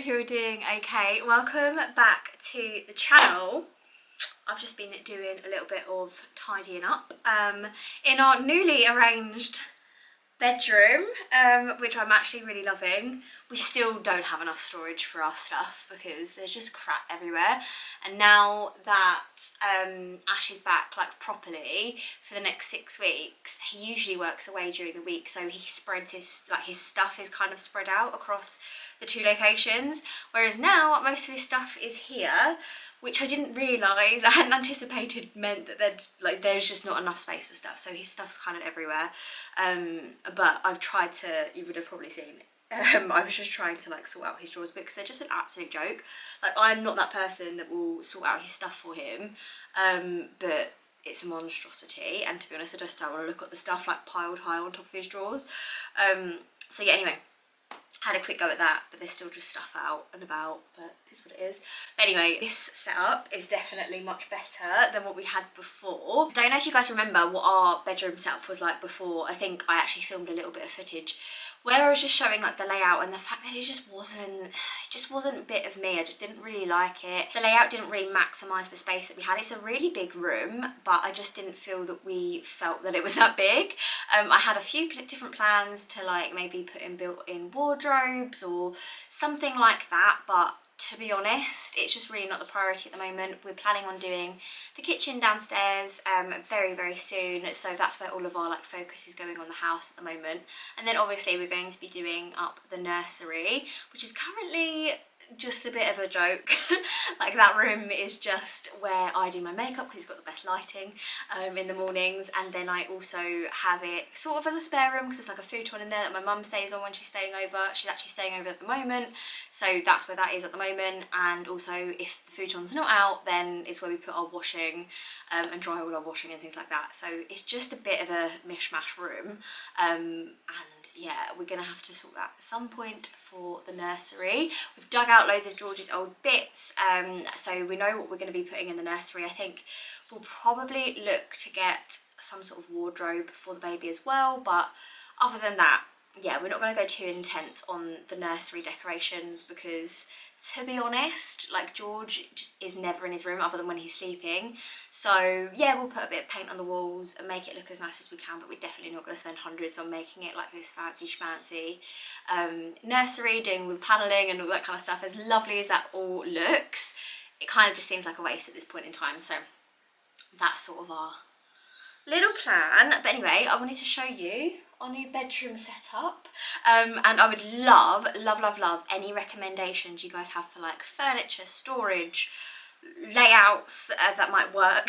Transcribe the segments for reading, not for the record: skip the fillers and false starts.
you're all doing okay. Welcome back to the channel. I've just been doing a little bit of tidying up in our newly arranged bedroom, which I'm actually really loving. We still don't have enough storage for our stuff because there's just crap everywhere, and now that Ash is back like properly for the next 6 weeks, he usually works away during the week, so he spreads his stuff is kind of spread out across the 2 locations, whereas now most of his stuff is here, which I didn't realise, I hadn't anticipated, meant that there's just not enough space for stuff, so his stuff's kind of everywhere. But I've tried to, you would have probably seen, I was just trying to like sort out his drawers because they're just an absolute joke. Like, I'm not that person that will sort out his stuff for him, but it's a monstrosity, and to be honest I just don't want to look at the stuff like piled high on top of his drawers. So yeah, anyway, had a quick go at that, but there's still just stuff out and about, but it's what it is. But anyway, this setup is definitely much better than what we had before. Don't know if you guys remember what our bedroom setup was like before. I think I actually filmed a little bit of footage where I was just showing like the layout, and the fact that it just wasn't a bit of me. I just didn't really like it. The layout didn't really maximise the space that we had. It's a really big room, but I just didn't feel that we felt that it was that big. I had a few different plans to like maybe put in built-in wardrobes or something like that, but to be honest, it's just really not the priority at the moment. We're planning on doing the kitchen downstairs very, very soon, so that's where all of our like focus is going on the house at the moment. And then obviously we're going to be doing up the nursery, which is currently just a bit of a joke. Like, that room is just where I do my makeup because it's got the best lighting in the mornings, and then I also have it sort of as a spare room because there's like a futon in there that my mum stays on when she's staying over. She's actually staying over at the moment, so that's where that is at the moment. And also, if the futon's not out, then it's where we put our washing and dry all our washing and things like that. So it's just a bit of a mishmash room, and yeah, we're gonna have to sort that at some point for the nursery. We've dug out loads of George's old bits, so we know what we're going to be putting in the nursery. I think we'll probably look to get some sort of wardrobe for the baby as well, but other than that, yeah, we're not going to go too intense on the nursery decorations because, to be honest, like, George just is never in his room other than when he's sleeping. So yeah, we'll put a bit of paint on the walls and make it look as nice as we can, but we're definitely not going to spend hundreds on making it like this fancy schmancy nursery, doing with panelling and all that kind of stuff. As lovely as that all looks, it kind of just seems like a waste at this point in time. So that's sort of our little plan. But anyway, I wanted to show you our new bedroom setup, and I would love any recommendations you guys have for like furniture, storage, layouts that might work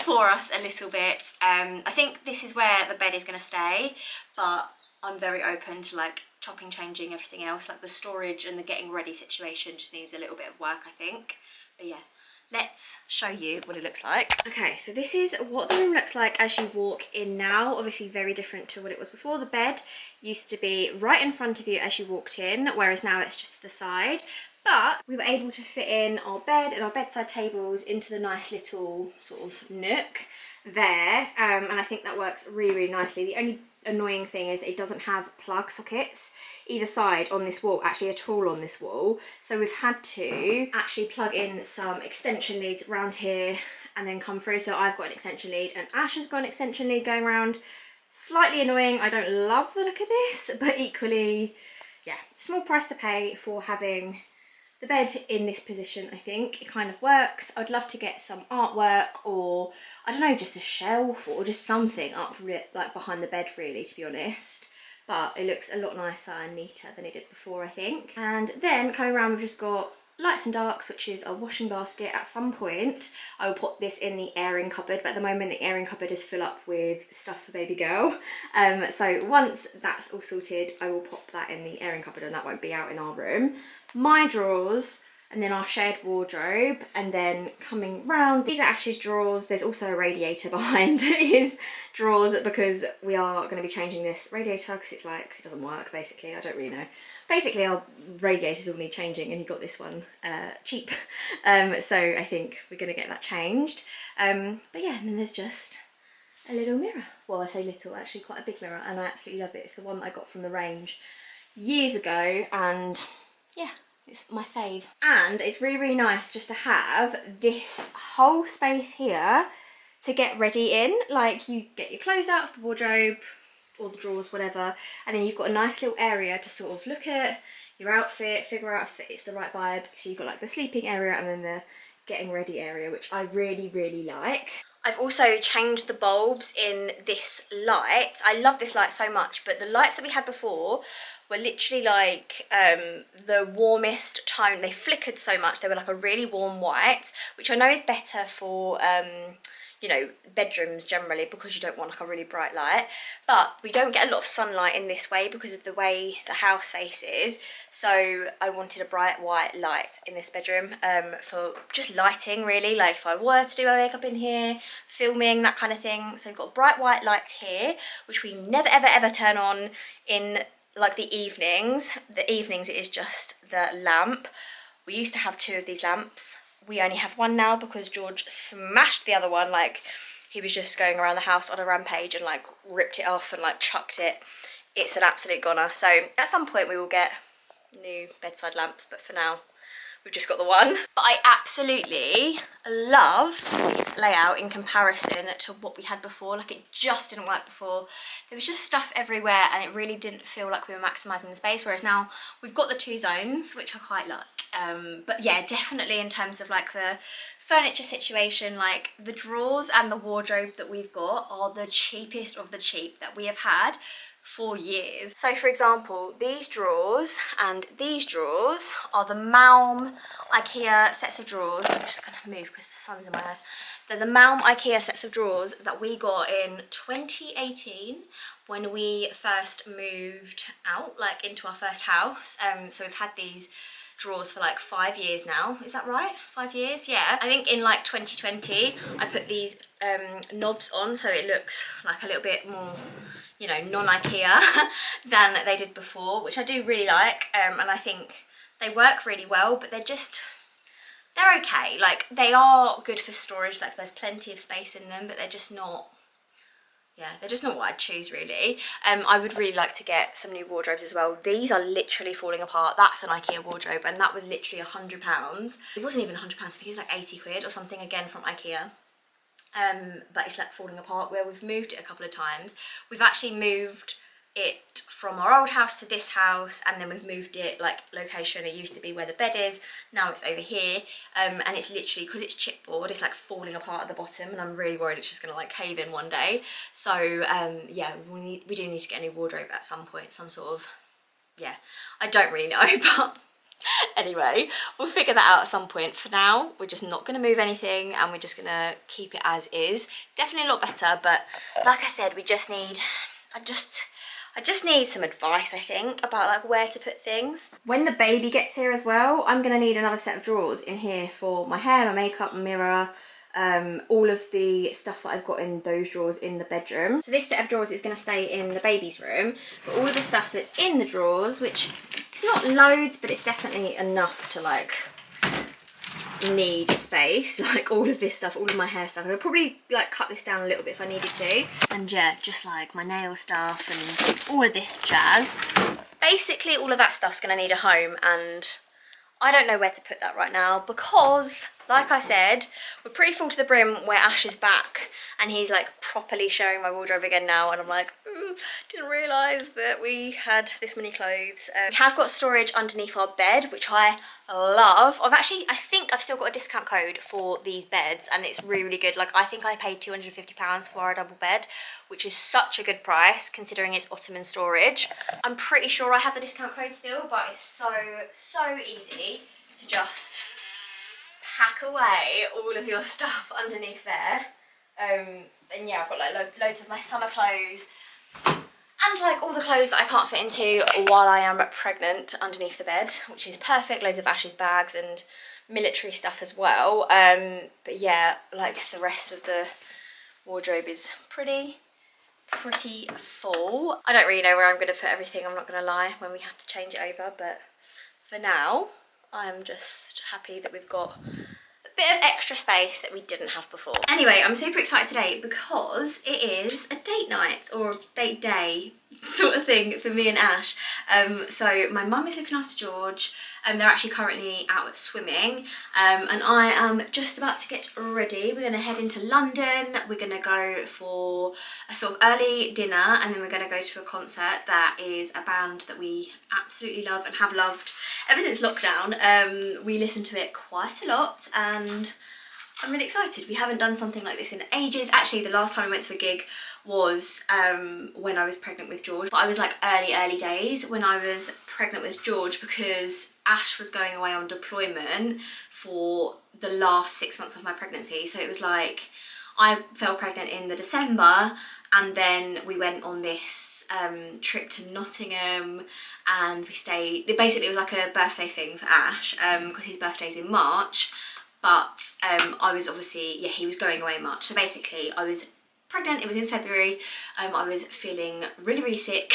for us a little bit. I think this is where the bed is going to stay, but I'm very open to like chopping, changing everything else. Like, the storage and the getting ready situation just needs a little bit of work, I think. But yeah, let's show you what it looks like. Okay, so this is what the room looks like as you walk in now. Obviously very different to what it was before. The bed used to be right in front of you as you walked in, whereas now it's just to the side. But we were able to fit in our bed and our bedside tables into the nice little sort of nook there, and I think that works really, really nicely. The only annoying thing is it doesn't have plug sockets either side on this wall, actually at all on this wall, so we've had to actually plug in some extension leads around here and then come through. So I've got an extension lead and Ash has got an extension lead going around. Slightly annoying. I don't love the look of this, but equally, yeah, small price to pay for having the bed in this position. I think it kind of works. I'd love to get some artwork, or I don't know, just a shelf or just something up like behind the bed, really, to be honest. But it looks a lot nicer and neater than it did before, I think. And then coming around, we've just got lights and darks, which is a washing basket. At some point I will put this in the airing cupboard, but at the moment the airing cupboard is full up with stuff for baby girl. So once that's all sorted, I will pop that in the airing cupboard and that won't be out in our room. My drawers, and then our shared wardrobe, and then coming round, these are Ash's drawers. There's also a radiator behind his drawers because we are going to be changing this radiator because it's like, it doesn't work basically. I don't really know. Basically our radiators all need changing and he got this one cheap. So I think we're going to get that changed. But yeah, and then there's just a little mirror. Well, I say little, actually quite a big mirror, and I absolutely love it. It's the one that I got from the range years ago, and yeah, It's my fave. And it's really, really nice just to have this whole space here to get ready in. Like, you get your clothes out of the wardrobe, or the drawers, whatever, and then you've got a nice little area to sort of look at your outfit, figure out if it's the right vibe. So you've got like the sleeping area and then the getting ready area, which I really, really like. I've also changed the bulbs in this light. I love this light so much, but the lights that we had before were literally like the warmest tone. They flickered so much. They were like a really warm white, which I know is better for you know, bedrooms generally, because you don't want like a really bright light, but we don't get a lot of sunlight in this way because of the way the house faces. So I wanted a bright white light in this bedroom for just lighting, really, like if I were to do my makeup in here, filming, that kind of thing. So we've got bright white lights here, which we never ever ever turn on in like the evenings. The evenings it is just the lamp. We used to have 2 of these lamps. We only have 1 now because George smashed the other one. Like, he was just going around the house on a rampage and like ripped it off and like chucked it. It's an absolute goner. So at some point we will get new bedside lamps, but for now we've just got the 1. But I absolutely love this layout in comparison to what we had before. Like, it just didn't work before. There was just stuff everywhere and it really didn't feel like we were maximising the space, whereas now we've got the 2 zones, which I quite like. But yeah, definitely in terms of like the furniture situation, like the drawers and the wardrobe that we've got are the cheapest of the cheap that we have had for years. So for example, these drawers and these drawers are the Malm IKEA sets of drawers. I'm just going to move because the sun's in my eyes. They're the Malm IKEA sets of drawers that we got in 2018 when we first moved out, like into our first house. So we've had these drawers for like 5 years now. Is that right? 5 years? Yeah. I think in like 2020 I put these knobs on so it looks like a little bit more, you know, non-IKEA than they did before, which I do really like, and I think they work really well, but they're okay. Like, they are good for storage, like there's plenty of space in them, but they're just not, yeah, they're just not what I'd choose, really. I would really like to get some new wardrobes as well. These are literally falling apart. That's an IKEA wardrobe, and that was literally £100. It wasn't even £100, I think it was like 80 quid or something, again from IKEA. But it's like falling apart. Where we've moved it a couple of times. We've actually moved it from our old house to this house, and then we've moved it like location. It used to be where the bed is, now it's over here, and it's literally, because it's chipboard, it's like falling apart at the bottom, and I'm really worried it's just gonna like cave in one day. So yeah, we do need to get a new wardrobe at some point, some sort of, yeah, I don't really know, but anyway, we'll figure that out at some point. For now, we're just not going to move anything, and we're just going to keep it as is. Definitely a lot better, but like I said, we just need, I just need some advice, I think, about like where to put things. When the baby gets here as well, I'm going to need another set of drawers in here for my hair, my makeup, my mirror, all of the stuff that I've got in those drawers in the bedroom. So this set of drawers is going to stay in the baby's room, but all of the stuff that's in the drawers, which it's not loads, but it's definitely enough to like need space, like all of this stuff, all of my hair stuff. I would probably like cut this down a little bit if I needed to. And yeah, just like my nail stuff and all of this jazz. Basically all of that stuff's going to need a home, and I don't know where to put that right now because, like I said, we're pretty full to the brim where Ash is back and he's like properly sharing my wardrobe again now, and I'm like, didn't realise that we had this many clothes. We have got storage underneath our bed, which I love. I think I've still got a discount code for these beds, and it's really, really good. Like, I think I paid £250 for our double bed, which is such a good price considering it's Ottoman storage. I'm pretty sure I have the discount code still, but it's so easy to just pack away all of your stuff underneath there. And yeah, I've got like loads of my summer clothes and like all the clothes that I can't fit into while I am pregnant underneath the bed, which is perfect. Loads of Ash's bags and military stuff as well. But yeah, like the rest of the wardrobe is pretty full. I don't really know where I'm going to put everything, I'm not going to lie, when we have to change it over, but for now I'm just happy that we've got a bit of extra space that we didn't have before. Anyway, I'm super excited today because it is a date night or date day sort of thing for me and Ash. So my mum is looking after George. They're actually currently out swimming, and I am just about to get ready. We're going to head into London. We're going to go for a sort of early dinner, and then we're going to go to a concert that is a band that we absolutely love and have loved ever since lockdown. We listen to it quite a lot, and I'm really excited. We haven't done something like this in ages. Actually, the last time I went to a gig was when I was pregnant with George, but I was like early days when I was pregnant with George, because Ash was going away on deployment for the last 6 months of my pregnancy. So it was like I fell pregnant in the December, and then we went on this trip to Nottingham, and we stayed. Basically, it was like a birthday thing for Ash because his birthday's in March. But I was obviously, yeah, he was going away in March. So basically I was pregnant, it was in February. I was feeling really sick.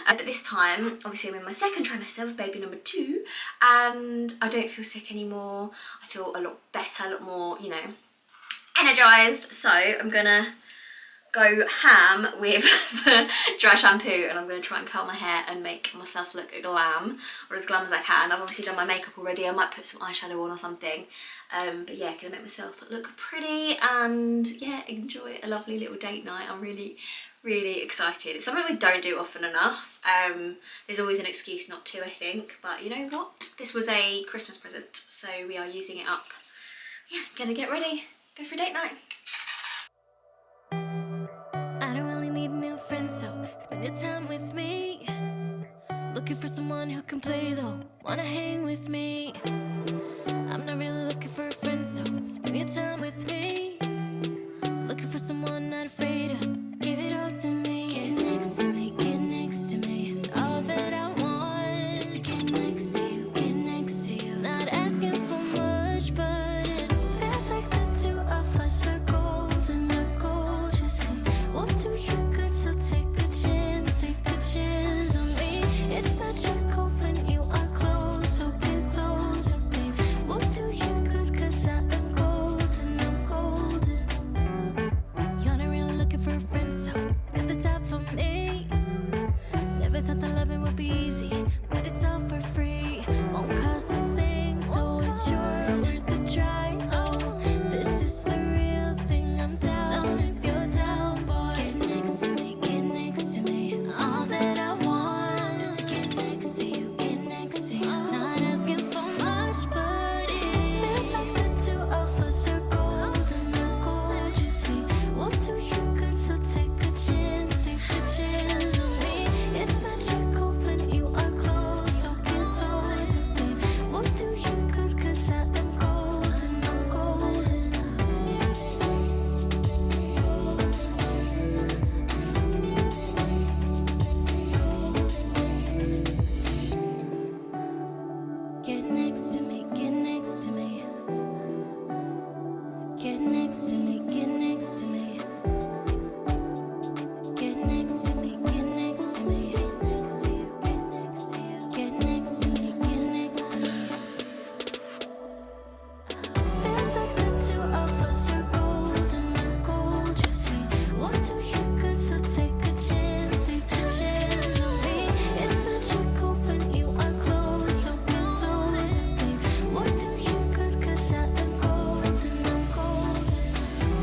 But this time, obviously I'm in my second trimester with baby number 2, and I don't feel sick anymore. I feel a lot better, a lot more, you know, energized. So I'm gonna go ham with the dry shampoo, and I'm going to try and curl my hair and make myself look glam, or as glam as I can. I've obviously done my makeup already. I might put some eyeshadow on or something, but yeah, gonna make myself look pretty and yeah, enjoy a lovely little date night. I'm really excited. It's something we don't do often enough. There's always an excuse not to, I think, but you know what, this was a Christmas present, so we are using it up. Yeah, gonna get ready, go for a date night. So spend your time with me. Looking for someone who can play though, wanna hang with me. I'm not really looking for a friend, so spend your time with me. Looking for someone not afraid to give it all to me. Get next to me, get next to me. All that I want is to get next to you, get next to you. Not asking for much, but it feels like the two of us are golden, or gold. You see, we'll do you good, so take a chance on me. It's magical when you are close, so get closer, babe. We'll do you good, cause I am golden, I'm golden. You're not really looking for a friend, so at the top for me. Never thought that loving would be easy, but it's all for free. Won't cost a thing, so it's yours, worth the try. Oh, this is the real thing, I'm down if you're down, boy. Get next to me, get next to me. All that I want is to get next to you, get next to you. Not asking for much, but it feels like the two of us are golden, or gold. You see, we'll do you good, so take a chance on me. It's magical when you are close, so get closer, babe. We'll do you good, cause I am golden, I'm golden. Get next to me, get next to me. Get next to me, get next to me. Get next to me, get next to me. Get next to you, get next to you. Get next to me, get next to me. Feels like the two of us are golden, or gold. You see, we'll do you good, so take a chance on me. It's magical when you are close, so get closer, babe. We'll do you good, cause I am golden, I'm golden.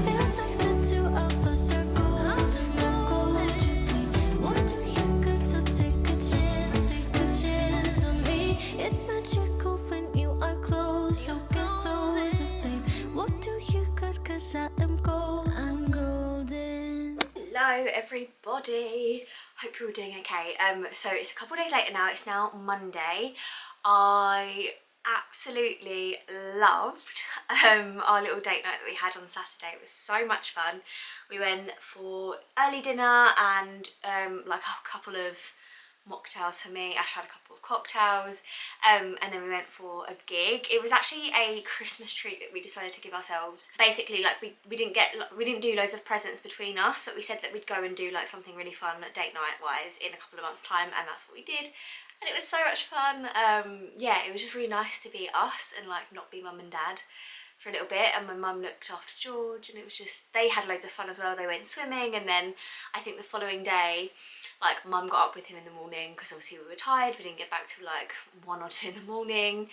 Feels like the two of us are golden, or gold. You see, we'll do you good, so take a chance on me. It's magical when you are close, so get closer, babe. We'll do you good, cause I am gold, I'm golden. Hello everybody, hope you're all doing okay. So it's a couple of days later now, it's now Monday. I absolutely loved our little date night that we had on Saturday. It was so much fun. We went for early dinner and like a couple of mocktails for me. Ash had a couple of cocktails, and then we went for a gig. It was actually a Christmas treat that we decided to give ourselves. Basically, like we didn't do loads of presents between us, but we said that we'd go and do like something really fun date night wise in a couple of months time, and that's what we did. And it was so much fun. Yeah, it was just really nice to be us and like not be mum and dad for a little bit, and my mum looked after George, and it was just, they had loads of fun as well. They went swimming, and then I think the following day, like, mum got up with him in the morning because obviously we were tired. We didn't get back till like 1 or 2 in the morning,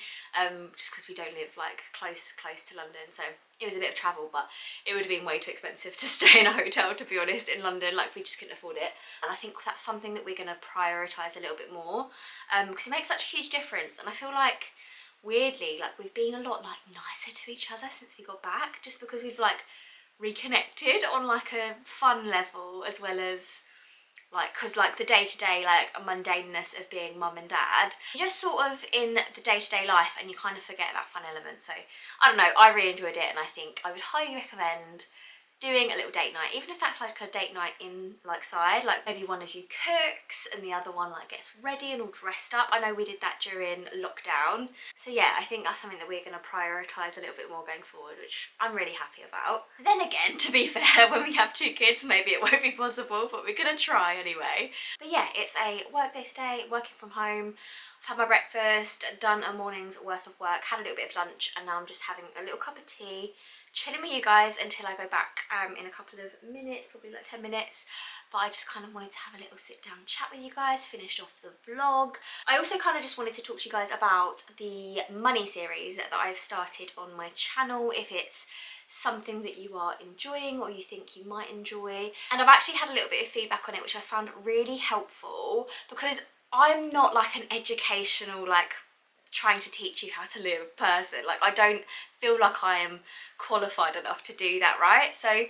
just because we don't live like close to London, so it was a bit of travel, but it would have been way too expensive to stay in a hotel, to be honest, in London. Like, we just couldn't afford it. And I think that's something that we're going to prioritise a little bit more, because it makes such a huge difference. And I feel like, weirdly, like, we've been a lot like nicer to each other since we got back, just because we've like reconnected on like a fun level, as well as like, because like the day-to-day like mundaneness of being mum and dad, you're just sort of in the day-to-day life and you kind of forget that fun element. So I don't know, I really enjoyed it, and I think I would highly recommend doing a little date night, even if that's like a date night in like side, like maybe one of you cooks and the other one like gets ready and all dressed up. I know we did that during lockdown, so yeah, I think that's something that we're going to prioritise a little bit more going forward, which I'm really happy about. Then again, to be fair, when we have 2 kids, maybe it won't be possible, but we're going to try anyway. But yeah, it's a work day today, working from home. I've had my breakfast, done a morning's worth of work, had a little bit of lunch, and now I'm just having a little cup of tea, chilling with you guys until I go back in a couple of minutes, probably like 10 minutes. But I just kind of wanted to have a little sit down chat with you guys, finished off the vlog. I also kind of just wanted to talk to you guys about the money series that I've started on my channel, if it's something that you are enjoying or you think you might enjoy. And I've actually had a little bit of feedback on it, which I found really helpful, because I'm not like an educational, like, trying to teach you how to live person. Like, I don't feel like I am qualified enough to do that, right? So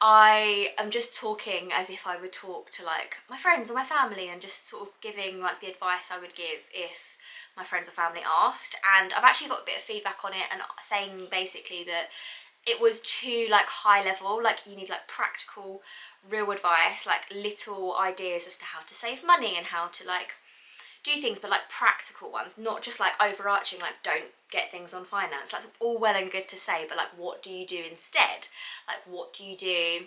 I am just talking as if I would talk to like my friends or my family, and just sort of giving like the advice I would give if my friends or family asked. And I've actually got a bit of feedback on it, and saying basically that it was too like high level, like you need like practical, real advice, like little ideas as to how to save money and how to like do things, but like practical ones, not just like overarching, like don't get things on finance. That's all well and good to say, but like what do you do instead? Like, what do you do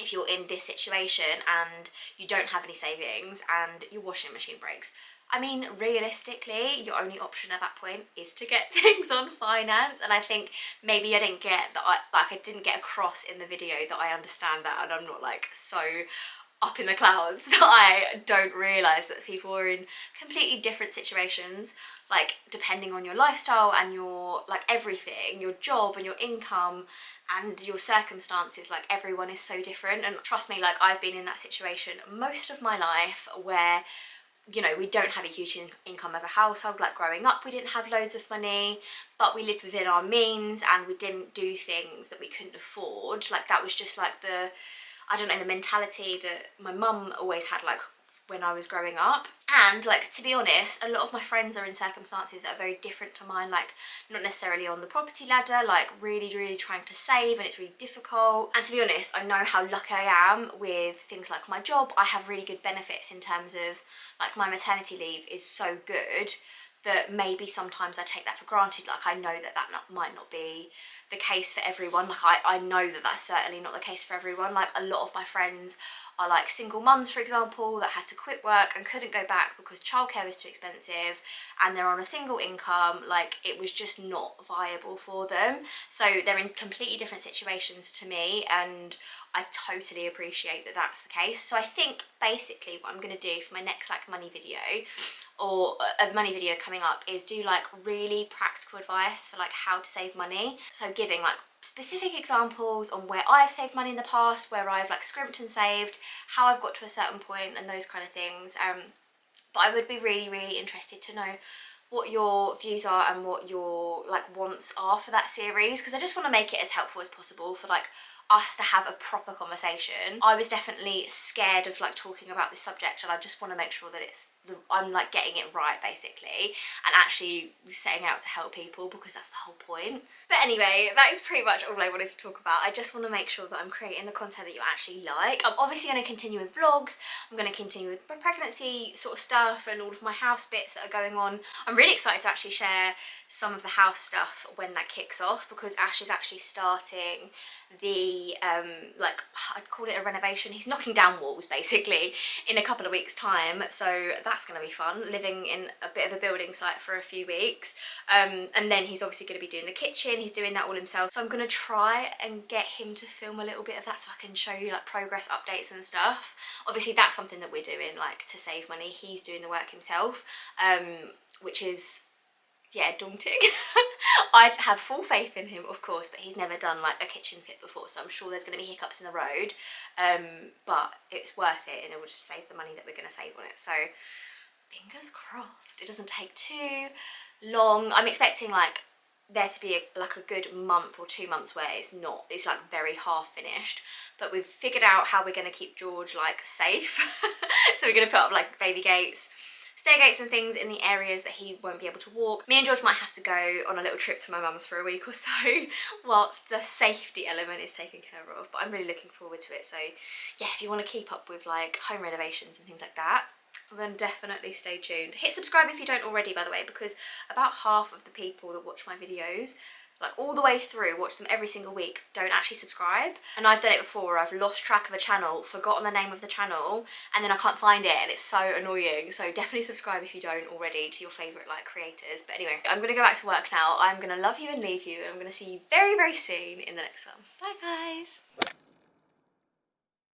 if you're in this situation and you don't have any savings and your washing machine breaks? I mean, realistically, your only option at that point is to get things on finance. And I think maybe I didn't get that, I didn't get across in the video that I understand that, and I'm not like so up in the clouds that I don't realise that people are in completely different situations, like depending on your lifestyle and your like everything, your job and your income and your circumstances. Like, everyone is so different, and trust me, like I've been in that situation most of my life where, you know, we don't have a huge income as a household. Like, growing up we didn't have loads of money, but we lived within our means and we didn't do things that we couldn't afford. Like, that was just like the, I don't know, the mentality that my mum always had, like when I was growing up. And like, to be honest, a lot of my friends are in circumstances that are very different to mine, like not necessarily on the property ladder, like really trying to save, and it's really difficult. And to be honest, I know how lucky I am with things like my job. I have really good benefits in terms of like my maternity leave is so good that maybe sometimes I take that for granted. Like, I know that might not be the case for everyone. Like, I know that that's certainly not the case for everyone. Like, a lot of my friends are like single mums, for example, that had to quit work and couldn't go back because childcare was too expensive, and they're on a single income. Like, it was just not viable for them. So they're in completely different situations to me, and I totally appreciate that that's the case. So I think basically what I'm going to do for my next like money video, or a money video coming up, is do like really practical advice for like how to save money. So giving like specific examples on where I've saved money in the past, where I've like scrimped and saved, how I've got to a certain point, and those kind of things. But I would be really interested to know what your views are and what your like wants are for that series, because I just want to make it as helpful as possible for like us to have a proper conversation. I was definitely scared of like talking about this subject, and I just want to make sure that I'm like getting it right basically, and actually setting out to help people, because that's the whole point. But anyway, that is pretty much all I wanted to talk about. I just want to make sure that I'm creating the content that you actually like. I'm obviously going to continue with vlogs. I'm going to continue with my pregnancy sort of stuff and all of my house bits that are going on. I'm really excited to actually share some of the house stuff when that kicks off, because Ash is actually starting the be like, I'd call it a renovation. He's knocking down walls basically in a couple of weeks time, so that's going to be fun, living in a bit of a building site for a few weeks. And then he's obviously going to be doing the kitchen. He's doing that all himself, so I'm going to try and get him to film a little bit of that so I can show you like progress updates and stuff. Obviously that's something that we're doing like to save money. He's doing the work himself, which is, yeah, daunting. I have full faith in him, of course, but he's never done like a kitchen fit before, so I'm sure there's going to be hiccups in the road, but it's worth it and it will just save the money that we're going to save on it. So fingers crossed it doesn't take too long. I'm expecting like there to be like a good month or 2 months where it's like very half finished, but we've figured out how we're going to keep George like safe. So we're going to put up like baby gates, stair gates and things in the areas that he won't be able to walk. Me and George might have to go on a little trip to my mum's for a week or so whilst the safety element is taken care of, but I'm really looking forward to it. So yeah, if you want to keep up with like home renovations and things like that, then definitely stay tuned. Hit subscribe if you don't already, by the way, because about half of the people that watch my videos, like all the way through, watch them every single week, don't actually subscribe. And I've done it before where I've lost track of a channel, forgotten the name of the channel, and then I can't find it and it's so annoying. So definitely subscribe if you don't already to your favourite like creators. But anyway, I'm gonna go back to work now. I'm gonna love you and leave you, and I'm gonna see you very, very soon in the next one. Bye guys.